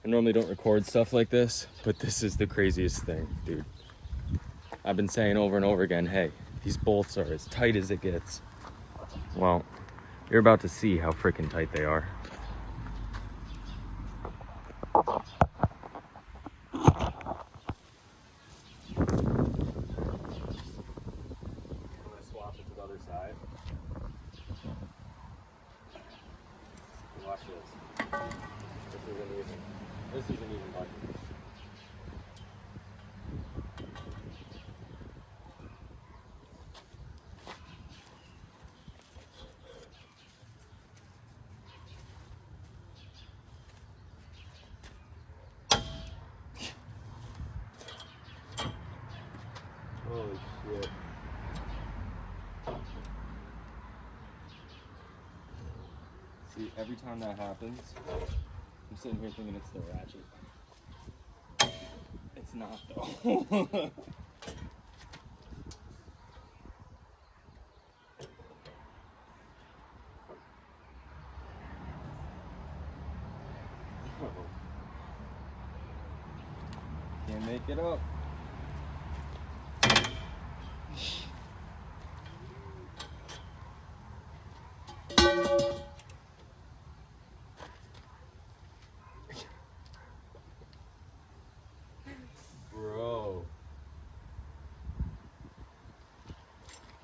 I normally don't record stuff like this, but this is the craziest thing, dude. I've been saying over and over again, hey, these bolts are as tight as it gets. Well, you're about to see how freaking tight they are. Swap it to the other side. Watch this. This isn't even like. Holy shit. See, every time that happens, I'm sitting here thinking it's the ratchet. It's not though. Can't make it up. Bro.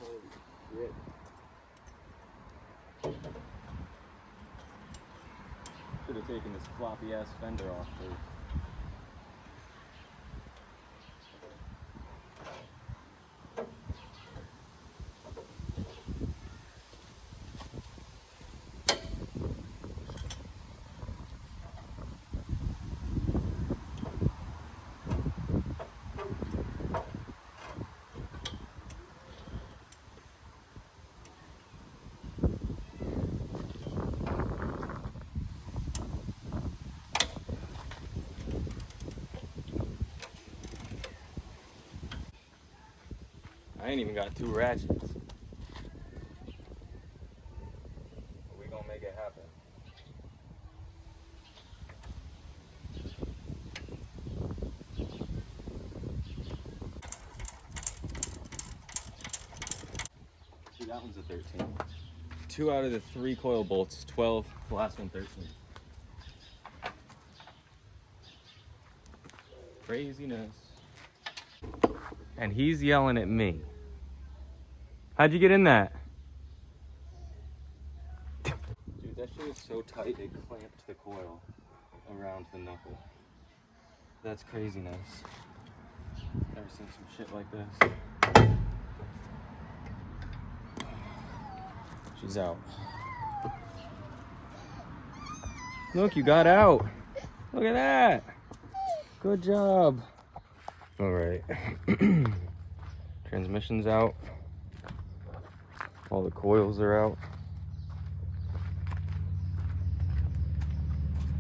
Holy shit. Should have taken this floppy ass fender off first. I ain't even got 2 ratchets. But we gonna make it happen. See, that one's a 13. 2 out of the 3 coil bolts, 12. The last one, 13. Craziness. And he's yelling at me. How'd you get in that? Dude, that shit is so tight it clamped the coil around the knuckle. That's craziness. Never seen some shit like this. She's out. Look, you got out. Look at that. Good job. All right. Transmission's out. All the coils are out.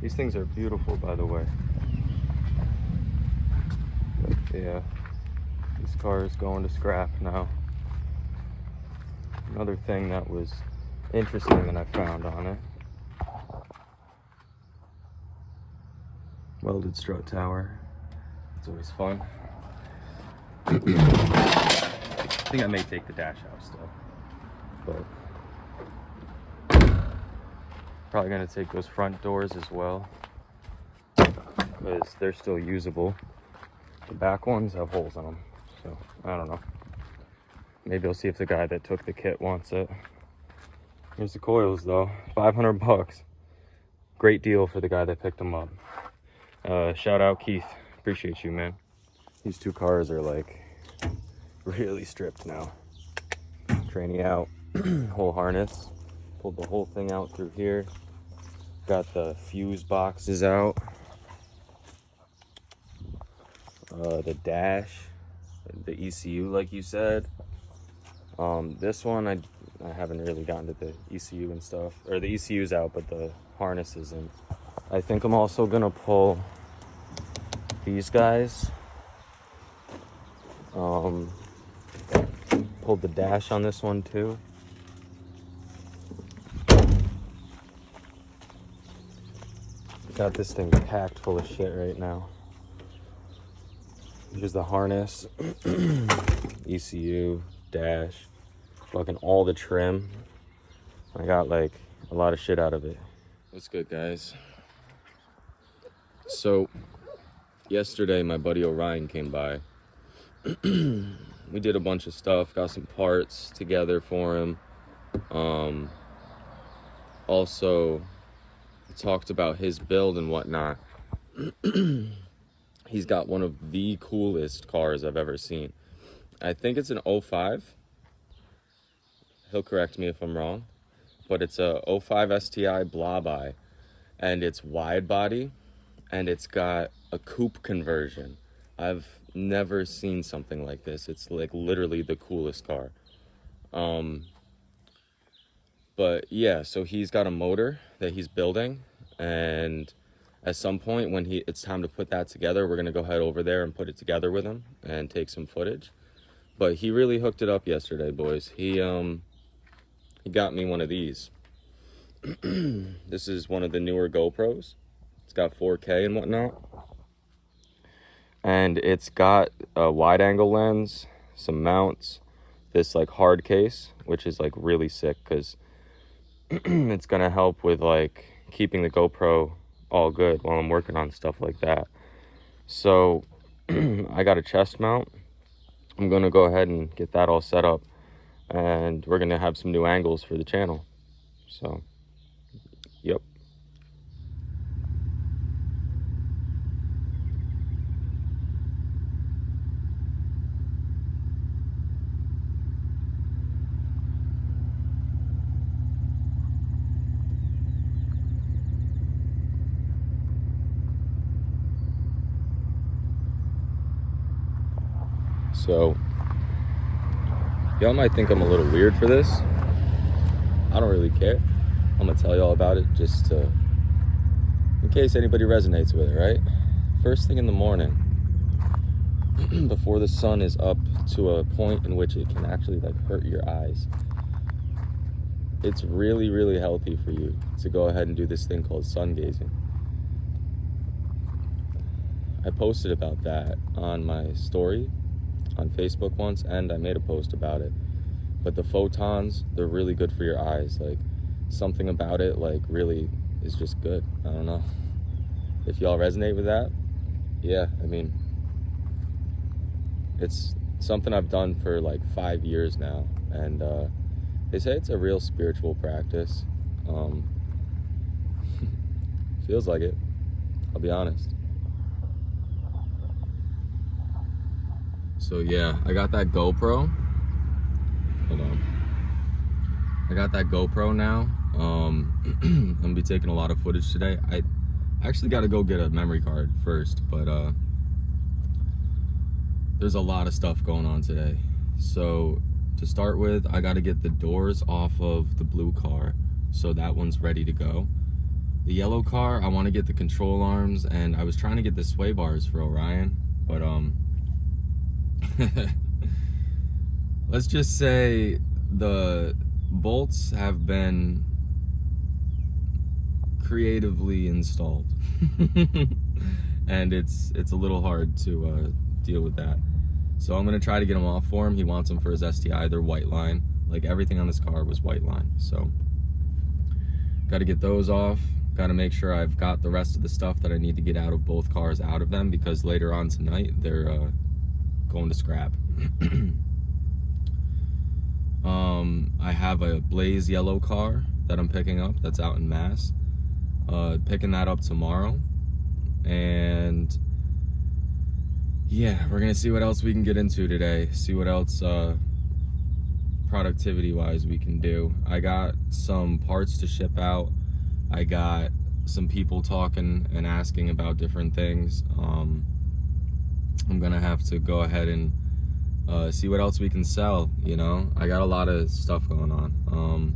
These things are beautiful, by the way. But yeah, this car is going to scrap now. Another thing that was interesting that I found on it. Welded strut tower. It's always fun. I think I may take the dash out still, but probably gonna take those front doors as well because they're still usable. The back ones have holes in them, so I don't know. Maybe I'll see if the guy that took the kit wants it. Here's the coils though, 500 bucks. Great deal for the guy that picked them up. Shout out Keith, appreciate you, man. These 2 cars are like really stripped now. Tranny out, whole harness. Pulled the whole thing out through here. Got the fuse boxes out. The dash, the ECU like you said. This one I haven't really gotten to the ECU and stuff. Or the ECU's out, but the harness isn't. I think I'm also gonna pull these guys. Pulled the dash on this one too. Got this thing packed full of shit right now. Here's the harness, ECU, dash, fucking all the trim. I got like a lot of shit out of it. What's good, guys? So yesterday my buddy Orion came by. We did a bunch of stuff, got some parts together for him. Also talked about his build and whatnot. He's got one of the coolest cars I've ever seen. I think it's an 05. He'll correct me if I'm wrong, but it's a 05 STI blob eye, and it's wide body, and it's got a coupe conversion. I've never seen something like this. It's like literally the coolest car. But yeah, so he's got a motor that he's building, and at some point when it's time to put that together, we're gonna go head over there and put it together with him and take some footage. But he really hooked it up yesterday, boys. He got me one of these. This is one of the newer GoPros. It's got 4K and whatnot. And it's got a wide angle lens, some mounts, this like hard case, which is like really sick because it's gonna help with like keeping the GoPro all good while I'm working on stuff like that. So I got a chest mount. I'm gonna go ahead and get that all set up, and we're gonna have some new angles for the channel. So yep. So y'all might think I'm a little weird for this. I don't really care. I'm gonna tell y'all about it just in case anybody resonates with it, right? First thing in the morning, before the sun is up to a point in which it can actually like hurt your eyes, it's really, really healthy for you to go ahead and do this thing called sun gazing. I posted about that on my story on Facebook once, and I made a post about it. But the photons, they're really good for your eyes. Like, something about it like really is just good. I don't know if y'all resonate with that. Yeah, I mean, it's something I've done for like 5 years now, and they say it's a real spiritual practice. Feels like it, I'll be honest. So yeah, I got that GoPro. Hold on. I got that GoPro now. I'm gonna be taking a lot of footage today. I actually got to go get a memory card first, but there's a lot of stuff going on today. So to start with, I got to get the doors off of the blue car, so that one's ready to go. The yellow car, I want to get the control arms, and I was trying to get the sway bars for Orion, but let's just say the bolts have been creatively installed and it's a little hard to deal with that. So I'm gonna try to get them off for him. He wants them for his STI. They're white line. Like everything on this car was white line. So got to get those off. Got to make sure I've got the rest of the stuff that I need to get out of both cars out of them, because later on tonight they're going to scrap. I have a Blaze yellow car that I'm picking up that's out in Mass. Picking that up tomorrow, and yeah, we're gonna see what else we can get into today, see what else productivity wise we can do. I got some parts to ship out. I got some people talking and asking about different things. I'm gonna have to go ahead and see what else we can sell. You know, I got a lot of stuff going on.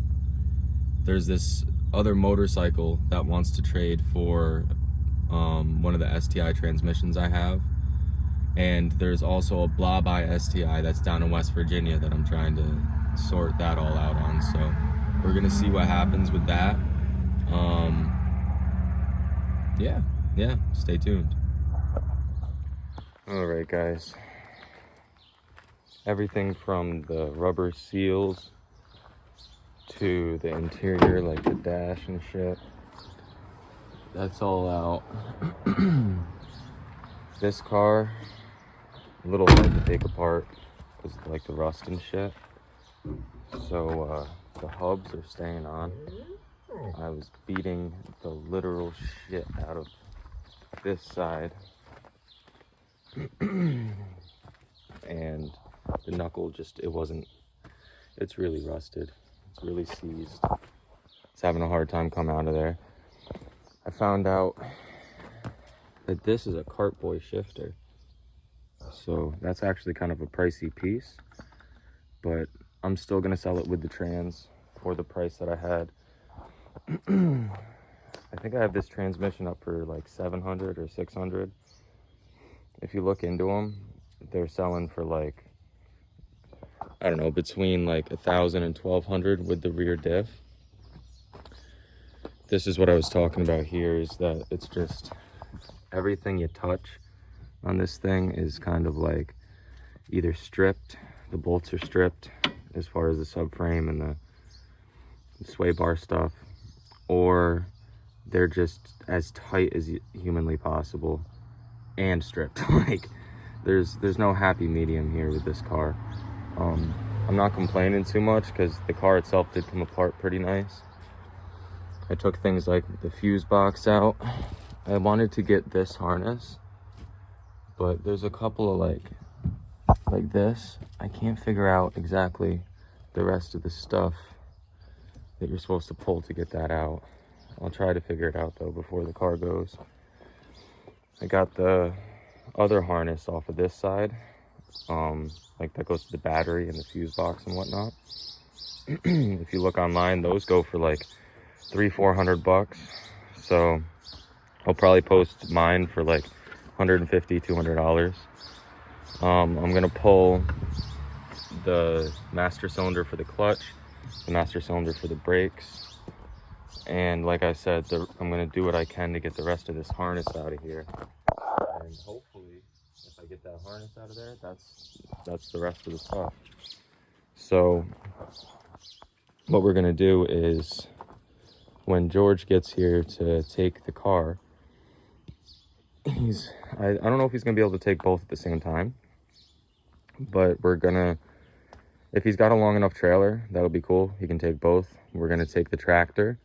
There's this other motorcycle that wants to trade for one of the STI transmissions I have, and there's also a blob eye STI that's down in West Virginia that I'm trying to sort that all out on. So we're gonna see what happens with that. yeah, stay tuned. All right, guys. Everything from the rubber seals to the interior, like the dash and shit, that's all out. This car, a little hard to take apart because like the rust and shit. So the hubs are staying on. I was beating the literal shit out of this side. And the knuckle it's really rusted. It's really seized. It's having a hard time coming out of there. I found out that this is a Cartboy shifter. So that's actually kind of a pricey piece, but I'm still gonna sell it with the trans for the price that I had. I think I have this transmission up for like 700 or 600. If you look into them, they're selling for like, I don't know, between like 1,000 and 1,200 with the rear diff. This is what I was talking about here, is that it's just everything you touch on this thing is kind of like either stripped, the bolts are stripped as far as the subframe and the sway bar stuff, or they're just as tight as humanly possible and stripped. Like there's no happy medium here with this car. I'm not complaining too much because the car itself did come apart pretty nice. I took things like the fuse box out. I wanted to get this harness, but there's a couple of like this. I can't figure out exactly the rest of the stuff that you're supposed to pull to get that out. I'll try to figure it out though before the car goes. I got the other harness off of this side, like that goes to the battery and the fuse box and whatnot. If you look online, those go for like $300-400. So I'll probably post mine for like $150-200. I'm gonna pull the master cylinder for the clutch, the master cylinder for the brakes, and like I said, I'm gonna do what I can to get the rest of this harness out of here. And hopefully, if I get that harness out of there, that's the rest of the stuff. So what we're gonna do is, when George gets here to take the car, I don't know if he's gonna be able to take both at the same time, but if he's got a long enough trailer, that'll be cool. He can take both. We're gonna take the tractor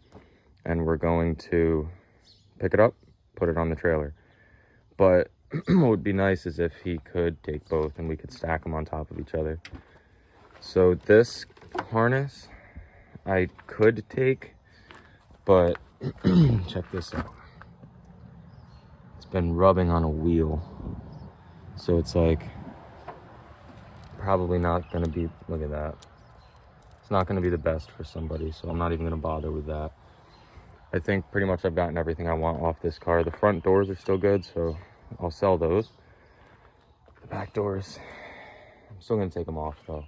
and we're going to pick it up, put it on the trailer. But what would be nice is if he could take both and we could stack them on top of each other. So this harness I could take, but check this out. It's been rubbing on a wheel. So it's like probably not gonna be, look at that. It's not gonna be the best for somebody, so I'm not even gonna bother with that. I think pretty much I've gotten everything I want off this car. The front doors are still good, so I'll sell those. The back doors, I'm still gonna take them off though.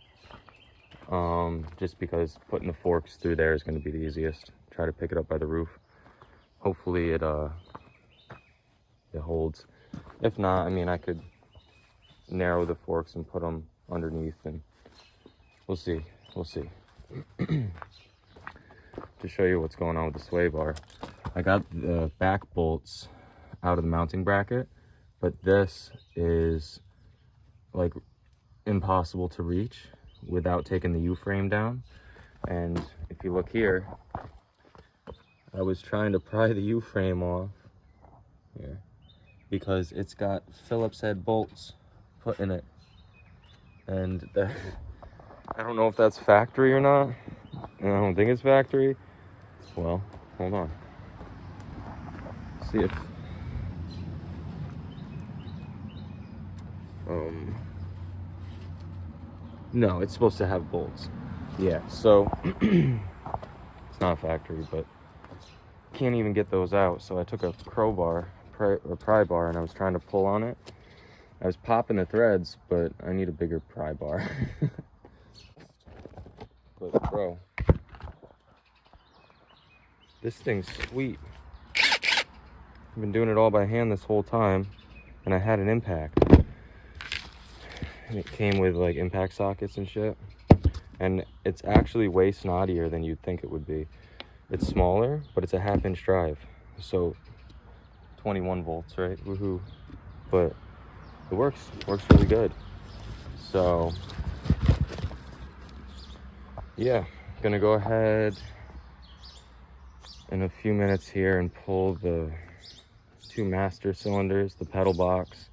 Just because putting the forks through there is gonna be the easiest. Try to pick it up by the roof. Hopefully it holds. If not, I mean, I could narrow the forks and put them underneath, and we'll see. To show you what's going on with the sway bar, I got the back bolts out of the mounting bracket, but this is like impossible to reach without taking the U-frame down. And if you look here, I was trying to pry the U-frame off here because it's got Phillips head bolts put in it, and I don't know if that's factory or not. I don't think it's factory. Well, hold on. See if no, it's supposed to have bolts. Yeah, so it's not factory, but can't even get those out. So I took a crowbar or pry bar and I was trying to pull on it. I was popping the threads, but I need a bigger pry bar. But bro, this thing's sweet. I've been doing it all by hand this whole time, and I had an impact. And it came with like impact sockets and shit. And it's actually way snottier than you'd think it would be. It's smaller, but it's a 1/2-inch drive. So 21 volts, right? Woohoo. But it works really good. So yeah, gonna go ahead in a few minutes here and pull the 2 master cylinders, the pedal box.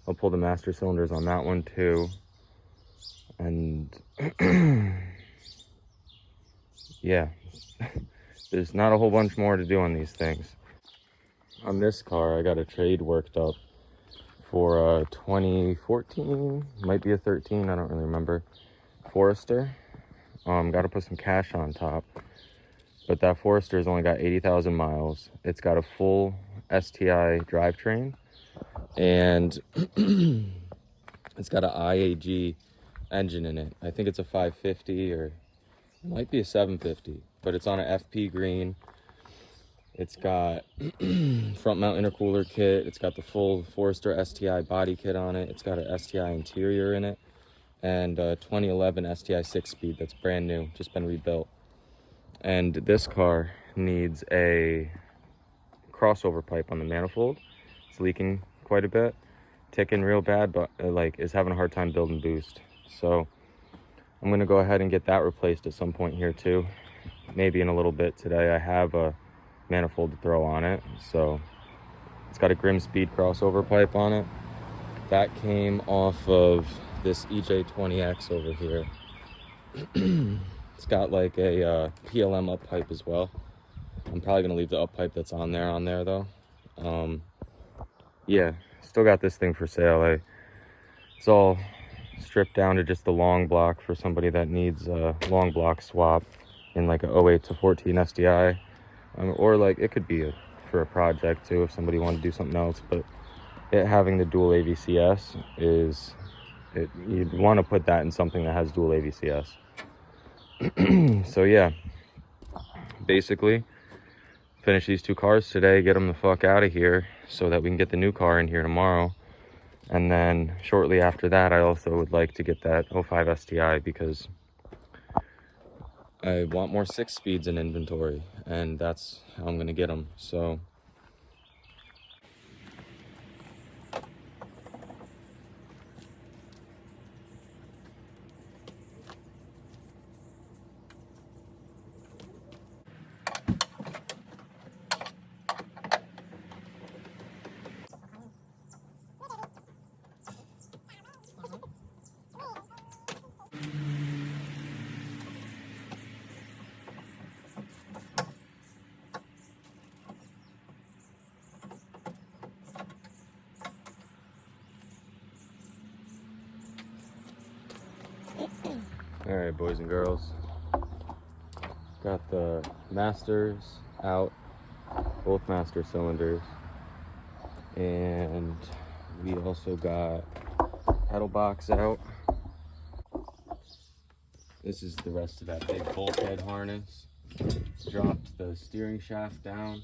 I'll pull the master cylinders on that one too. And yeah, there's not a whole bunch more to do on these things. On this car, I got a trade worked up for a 2014, might be a 13, I don't really remember, Forester. Got to put some cash on top, but that Forester's only got 80,000 miles. It's got a full STI drivetrain, and it's got an IAG engine in it. I think it's a 550 or it might be a 750, but it's on an FP green. It's got front mount intercooler kit. It's got the full Forester STI body kit on it. It's got an STI interior in it, and a 2011 STI 6-speed that's brand new, just been rebuilt. And this car needs a crossover pipe on the manifold. It's leaking quite a bit, ticking real bad, but like is having a hard time building boost. So I'm gonna go ahead and get that replaced at some point here too. Maybe in a little bit today. I have a manifold to throw on it. So it's got a Grim Speed crossover pipe on it. That came off of this EJ20X over here. It's got like a PLM up pipe as well. I'm probably gonna leave the up pipe that's on there though. Yeah, still got this thing for sale. It's all stripped down to just the long block for somebody that needs a long block swap in like a 08 to 14 SDI. Or like it could be for a project too if somebody wanted to do something else, but it having the dual AVCS you'd want to put that in something that has dual AVCS. So yeah, basically finish these 2 cars today, get them the fuck out of here so that we can get the new car in here tomorrow. And then shortly after that, I also would like to get that 05 STI because I want more 6-speeds in inventory, and that's how I'm gonna get them. So all right, boys and girls, got the masters out, both master cylinders, and we also got pedal box out. This is the rest of that big bulkhead harness. Dropped the steering shaft down.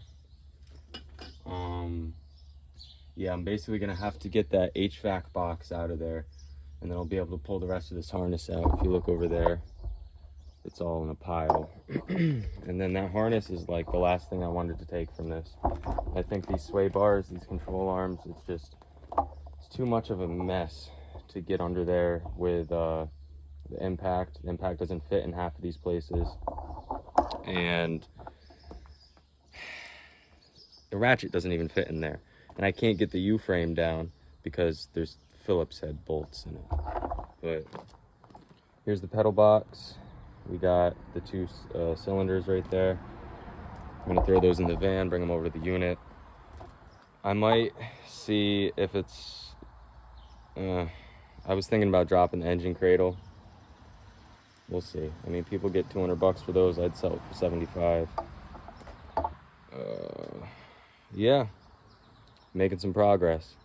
Yeah, I'm basically gonna have to get that HVAC box out of there, and then I'll be able to pull the rest of this harness out. If you look over there, it's all in a pile. And then that harness is like the last thing I wanted to take from this. I think these sway bars, these control arms, it's too much of a mess to get under there with the impact. The impact doesn't fit in half of these places, and the ratchet doesn't even fit in there. And I can't get the U-frame down because there's Phillips head bolts in it. But here's the pedal box. We got the 2 cylinders right there. I'm gonna throw those in the van, bring them over to the unit. I might see if it's, I was thinking about dropping the engine cradle. We'll see. I mean, people get $200 for those. I'd sell it for 75. Yeah, making some progress.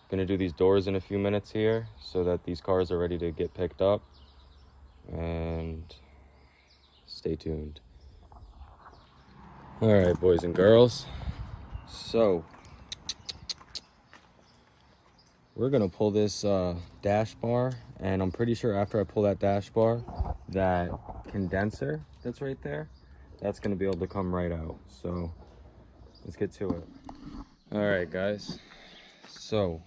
Gonna do these doors in a few minutes here so that these cars are ready to get picked up, and stay tuned. All right, boys and girls, so we're gonna pull this dash bar, and I'm pretty sure after I pull that dash bar, that condenser that's right there, that's gonna be able to come right out. So let's get to it. All right, guys. So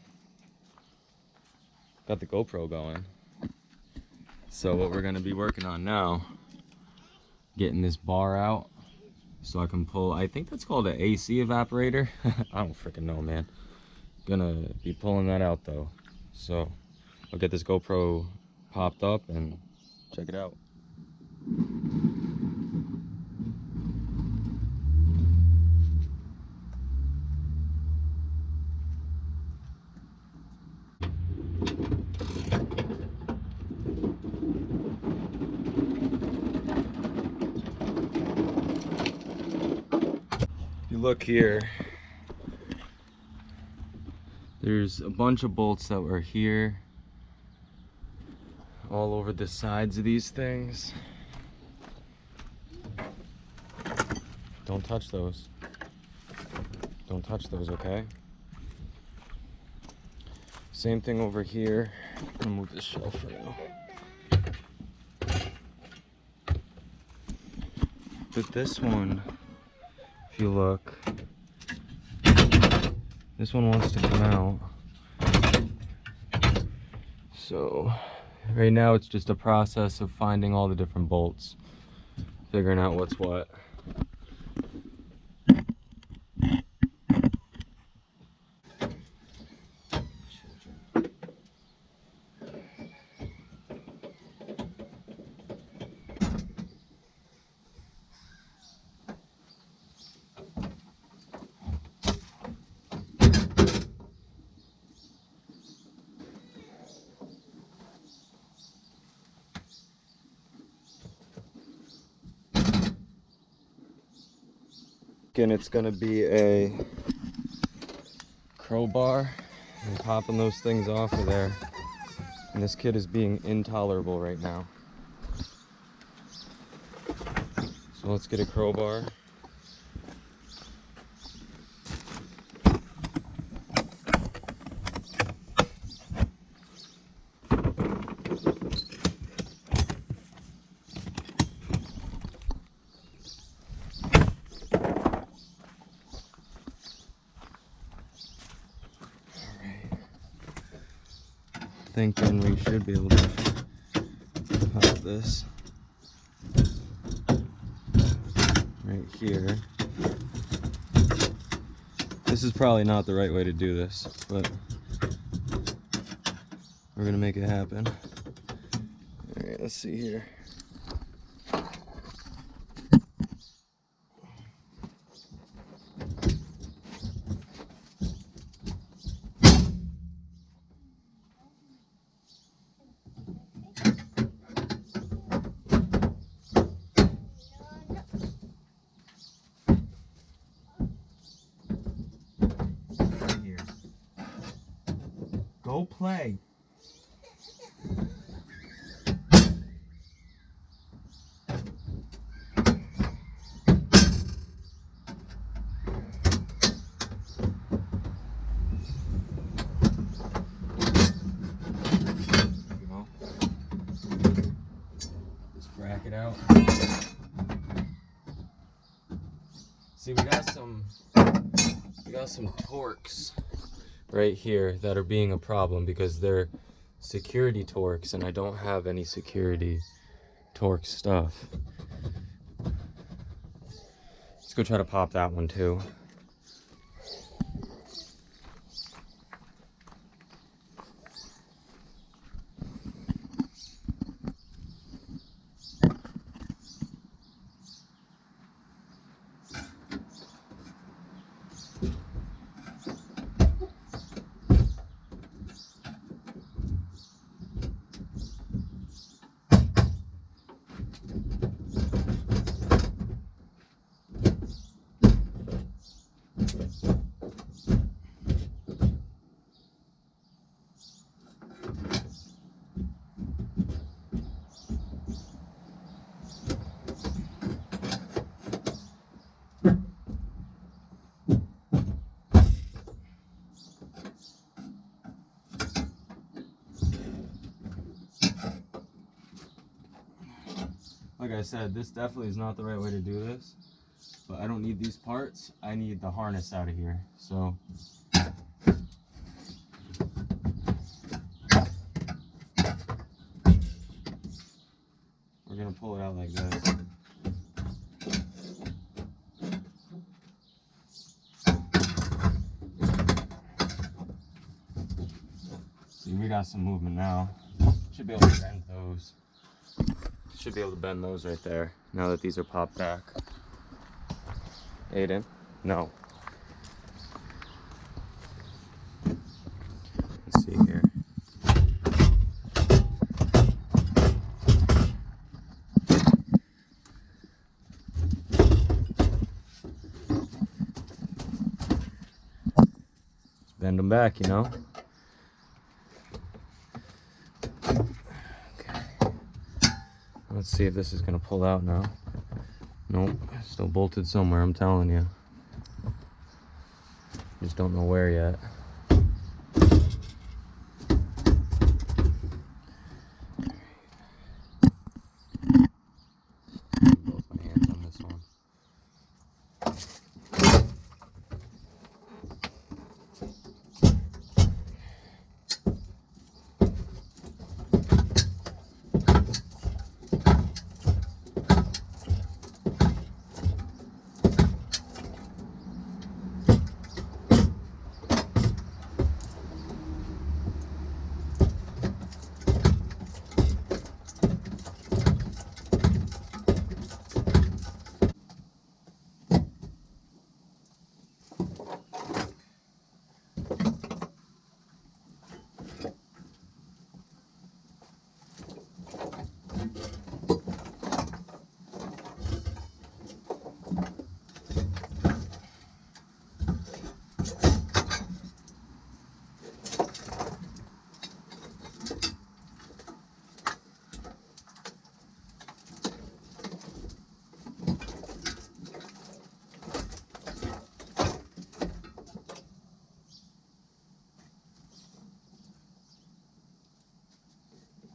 got the GoPro going. So what we're gonna be working on now, getting this bar out so I can pull, I think that's called an AC evaporator. I don't freaking know, man. Gonna be pulling that out though. So I'll get this GoPro popped up and check it out. If you look here, there's a bunch of bolts that were here all over the sides of these things. Don't touch those. Don't touch those, okay? Same thing over here. I'm gonna move this shelf for now. But this one, if you look, this one wants to come out. So right now it's just a process of finding all the different bolts, figuring out what's what. And it's gonna be a crowbar and popping those things off of there. And this kid is being intolerable right now. So let's get a crowbar. Thinking we should be able to pop this right here. This is probably not the right way to do this, but we're gonna make it happen. All right, let's see here. Go play. Just bracket out. See, we got some Torx right here that are being a problem because they're security Torx and I don't have any security Torx stuff. Let's go try to pop that one too. Like I said, this definitely is not the right way to do this, but I don't need these parts. I need the harness out of here. So we're gonna pull it out like this. See, we got some movement now. Should be able to bend those. Should be able to bend those right there, now that these are popped back. Aiden? No. Let's see here. Let's bend them back, you know? Let's see if this is gonna pull out now. Nope, still bolted somewhere, I'm telling you. Just don't know where yet. Both my hands on this one.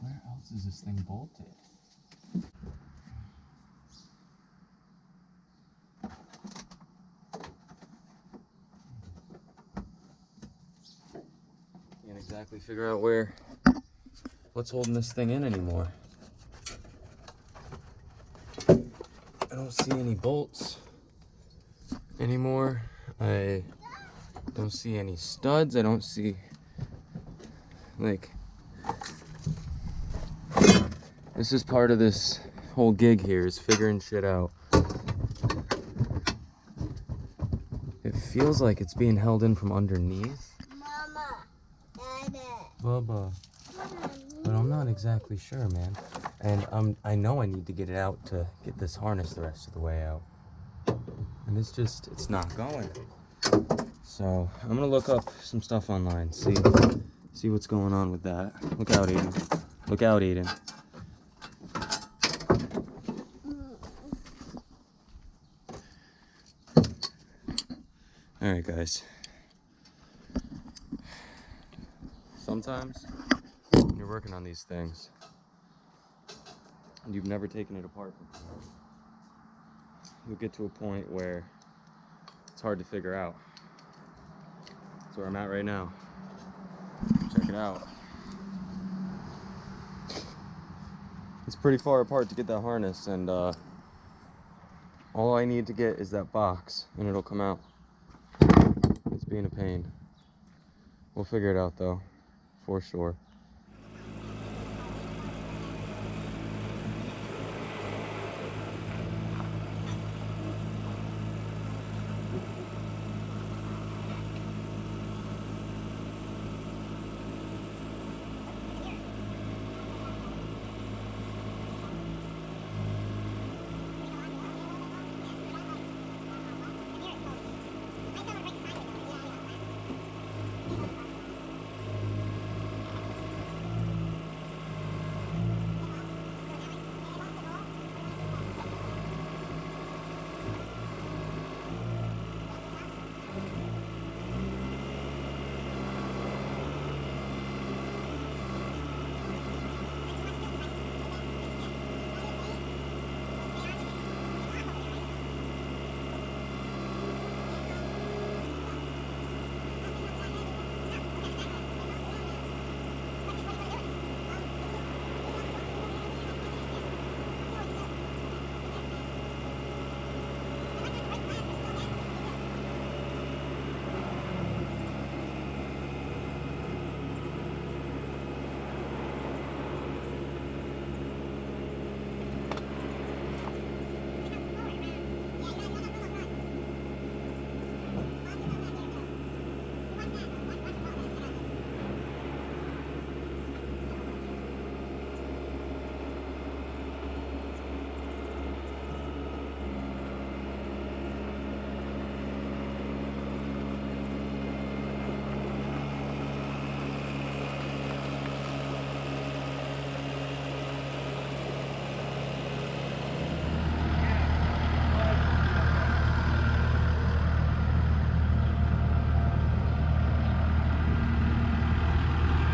Where else is this thing bolted? Can't exactly figure out what's holding this thing in anymore. I don't see any bolts anymore. I don't see any studs. I don't see, like, this is part of this whole gig here, is figuring shit out. It feels like it's being held in from underneath. Mama, Dada. Bubba. But I'm not exactly sure, man. And I know I need to get it out to get this harness the rest of the way out. And it's not going. So I'm gonna look up some stuff online, see what's going on with that. Look out, Aiden. Look out, Aiden. All right, guys. Sometimes when you're working on these things and you've never taken it apart before, you'll get to a point where it's hard to figure out. That's where I'm at right now. Check it out. It's pretty far apart to get that harness, and all I need to get is that box and it'll come out. It's being a pain. We'll figure it out though, for sure.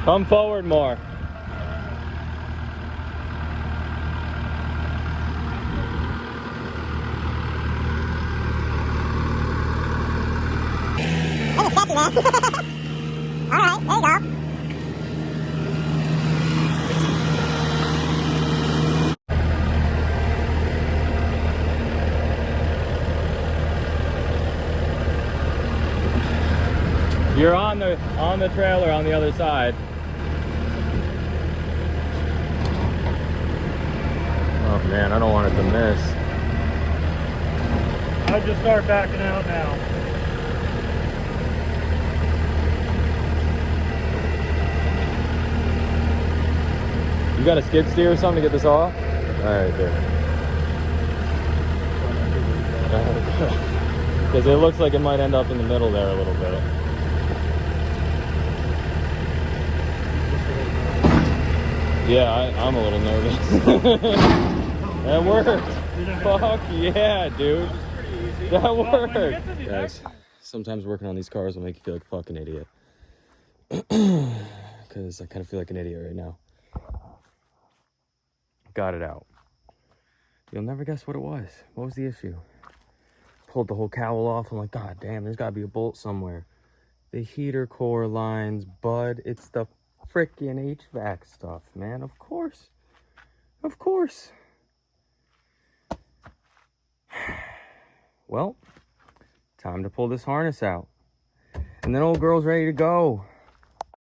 Come forward more. That is sketchy, man. Alright, there you go. You're on the trailer on the other side. Oh man, I don't want it to miss. I'll just start backing out now. You got a skid steer or something to get this off? Alright, there. Because it looks like it might end up in the middle there a little bit. Yeah, I'm a little nervous. That worked. Fuck yeah, dude. That worked. Guys, sometimes working on these cars will make you feel like a fucking idiot. Because I kind of feel like an idiot right now. Got it out. You'll never guess what it was. What was the issue? Pulled the whole cowl off. I'm like, God damn, there's got to be a bolt somewhere. The heater core lines, bud. It's the frickin' HVAC stuff, man. Of course. Of course. Well, time to pull this harness out. And then old girl's ready to go.